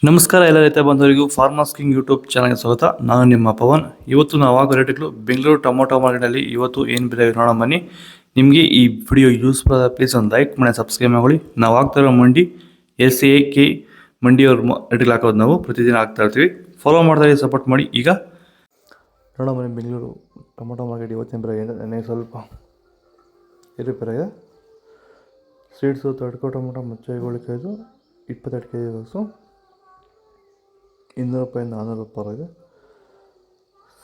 ನಮಸ್ಕಾರ ಎಲ್ಲ ರೈತ ಬಂಧುವರಿಗೂ ಫಾರ್ಮರ್ಸ್ ಕಿಂಗ್ ಯೂಟ್ಯೂಬ್ ಚಾನಲ್ಗೆ ಸ್ವಾಗತ. ನಾನು ನಿಮ್ಮ ಪವನ್. ಇವತ್ತು ನಾವು ಆಗೋ ರೇಟ್ಗಳು ಬೆಂಗಳೂರು ಟೊಮೊಟೊ ಮಾರ್ಕೆಟಲ್ಲಿ ಇವತ್ತು ಏನು ಬೆಲೆ ನೋಡೋಣ ಬನ್ನಿ. ನಿಮಗೆ ಈ ವಿಡಿಯೋ ಯೂಸ್ಫುಲ್ ಆದ ಪ್ಲೀಸ್ ಒಂದು ಲೈಕ್ ಮಾಡಿ ಸಬ್ಸ್ಕ್ರೈಬ್ ಮಾಡಿ. ನಾವು ಆಗ್ತಾ ಇರೋ ಮಂಡಿ SAK ಮಂಡಿಯವ್ರ ರೇಟ್ಗಳು ಹಾಕೋದು ನಾವು ಪ್ರತಿದಿನ ಆಗ್ತಾ ಇರ್ತೀವಿ. ಫಾಲೋ ಮಾಡ್ತಾ ಸಪೋರ್ಟ್ ಮಾಡಿ. ಈಗ ನೋಡೋಣ ಬನ್ನಿ ಬೆಂಗಳೂರು ಟೊಮೊಟೊ ಮಾರ್ಕೆಟ್ ಇವತ್ತಿನ ಬೆಲೆ ಏನಿದೆ. ಸ್ವಲ್ಪ ಏರುಪೇರಾಗಿದೆ. ಸೀಡ್ಸು ತಡ್ಕೋ ಟೊಮೊಟೊ ಮುಚ್ಚೈಗಳಿಕಾಯ್ದು 22 kg ಬಾಕ್ಸು 200 ರೂಪಾಯಿಂದ 400 ರೂಪಾಯಿ ಇದೆ.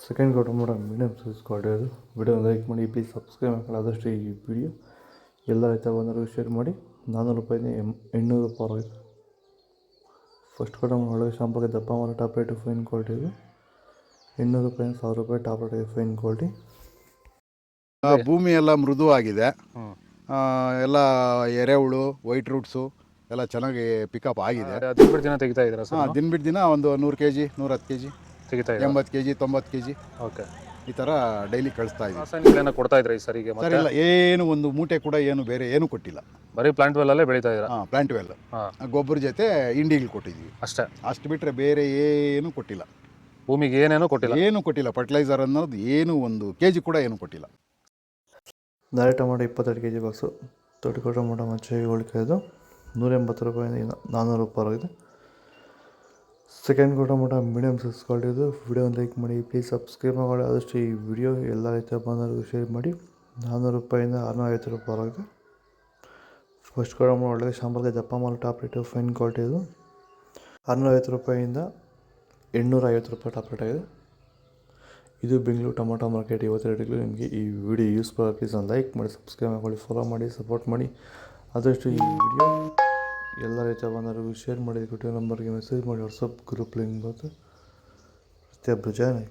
Second tomato medium size quality ಅದು. ವಿಡಿಯೋ ಲೈಕ್ ಮಾಡಿ, ಪ್ಲೀಸ್ ಸಬ್ಸ್ಕ್ರೈಬ್ ಮಾಡಿ. ಆದಷ್ಟು ಈ ವಿಡಿಯೋ ಎಲ್ಲ ರೈತ ಬಂದರೂ ಶೇರ್ ಮಾಡಿ. 400 ರೂಪಾಯಿಂದ 800 ರೂಪಾಯಿ ಇದೆ. ಫಸ್ಟ್ ಟೊಮೊಟೊ ಒಳಗೆ ಶಾಂಪಲ್ಗೆ ದಪ್ಪ ಮಾಡಿ ಟಾಪ್ ರೇಟು ಫೈನ್ ಕ್ವಾಲಿಟಿ ಇದೆ. 800 ರೂಪಾಯಿಂದ 1000 ರೂಪಾಯಿ ಟಾಪ್ ರೇಟ್ ಇದೆ ಫೈನ್ ಕ್ವಾಲಿಟಿ. ಭೂಮಿ ಎಲ್ಲ ಮೃದುವಾಗಿದೆ. ಎಲ್ಲ ಎರೆಹುಳು, ವೈಟ್ ರೂಟ್ಸು ಎಲ್ಲ ಚೆನ್ನಾಗಿ ಪಿಕಪ್ ಆಗಿದೆ. ದಿನ ದಿನ ತೆಗಿತಾ ಇದ್ದೀರಾ ಸರ್? ದಿನ ಬಿಟ್ಟು ದಿನ ಒಂದು 100 kg 110 kg ತೆಗಿತಾ 80 kg 90 kg ಓಕೆ, ಈ ಥರ ಡೈಲಿ ಕಳಿಸ್ತಾ ಇದ್ದೀವಿ. ರಾಸಾಯನಿಕ ಕೊಡ್ತಾ ಇದ್ರಾ ಈ ಸರಿಗೆ? ಸರ್ ಇಲ್ಲ, ಏನು ಒಂದು ಮೂಟೆ ಕೂಡ ಏನು ಬೇರೆ ಏನು ಕೊಟ್ಟಿಲ್ಲ. ಬರೀ ಪ್ಲಾಂಟ್ ವೆಲ್ಲಲ್ಲೇ ಬೆಳೀತಾ ಇದ್ದೀರಾ? ಪ್ಲಾಂಟ್ ವೆಲ್ ಗೊಬ್ಬರ ಜೊತೆ ಇಂಡಿಗಳು ಕೊಟ್ಟಿದ್ದೀವಿ ಅಷ್ಟೇ. ಅಷ್ಟು ಬಿಟ್ಟರೆ ಬೇರೆ ಏನು ಕೊಟ್ಟಿಲ್ಲ. ಭೂಮಿಗೆ ಏನೇನೂ ಕೊಟ್ಟಿಲ್ಲ? ಏನು ಕೊಟ್ಟಿಲ್ಲ. ಫರ್ಟಿಲೈಸರ್ ಅನ್ನೋದು ಏನು 1 kg ಕೂಡ ಏನು ಕೊಟ್ಟಿಲ್ಲ. ದಾರಿ ಟೊಮೊಟೊ 22 kg ಬಾಕ್ಸು ತೊಟ್ಕೊ ಟೊಮೊಟೊ ಮಚ್ಚೈಗಳಿಕಾಯ್ದು 180 ರೂಪಾಯಿಂದ 400 ರೂಪಾಯಿ ಇದೆ. Second tomato medium size quality ಇದು. ವಿಡಿಯೋ ಲೈಕ್ ಮಾಡಿ, ಪ್ಲೀಸ್ ಸಬ್ಸ್ಕ್ರೈಬ್ ಮಾಡಿ. ಆದಷ್ಟು ಈ ವಿಡಿಯೋ ಎಲ್ಲ ರೈತ ಬಂದವರಿಗೂ ಶೇರ್ ಮಾಡಿ. 400 ರೂಪಾಯಿಂದ 650 ರೂಪಾಯಿ ಇದೆ. ಫಸ್ಟ್ ಟೊಮೊಟೊ ಒಳ್ಳೆಯ ಶಾಂಪಲ್ಗೆ ದಪ್ಪ ಮಾಲು ಟಾಪ್ ರೇಟು ಫೈನ್ ಕ್ವಾಲಿಟಿ ಇದು. 650 ರೂಪಾಯಿಂದ 850 ರೂಪಾಯಿ ಟಾಪ್ ರೇಟ್ ಆಗಿದೆ. ಇದು ಬೆಂಗಳೂರು ಟೊಮೊಟೊ ಮಾರ್ಕೆಟ್ ಇವತ್ತು ರೇಟ್ಗಳು. ನಿಮಗೆ ಈ ವಿಡಿಯೋ ಯೂಸ್ಫುಲ್ ಪ್ಲೀಸ್ ಒಂದು ಲೈಕ್ ಮಾಡಿ, ಸಬ್ಸ್ಕ್ರೈಬ್ ಮಾಡಿ, ಫಾಲೋ ಮಾಡಿ, ಸಪೋರ್ಟ್ ಮಾಡಿ. ಆದಷ್ಟು ಈ ವಿಡಿಯೋ ಎಲ್ಲ ರೈತ ಬಂದವರಿಗೂ ಶೇರ್ ಮಾಡಿ. ಕೊಟ್ಟಿರೋ ನಂಬರ್ಗೆ ಮೆಸೇಜ್ ಮಾಡಿ. ವಾಟ್ಸಪ್ ಗ್ರೂಪ್ ಲಿಂಕ್ ಬರುತ್ತೆ, ಪ್ರತಿಯೊಬ್ಬರು ಜಾಯ್ನ್ ಆಗಿ.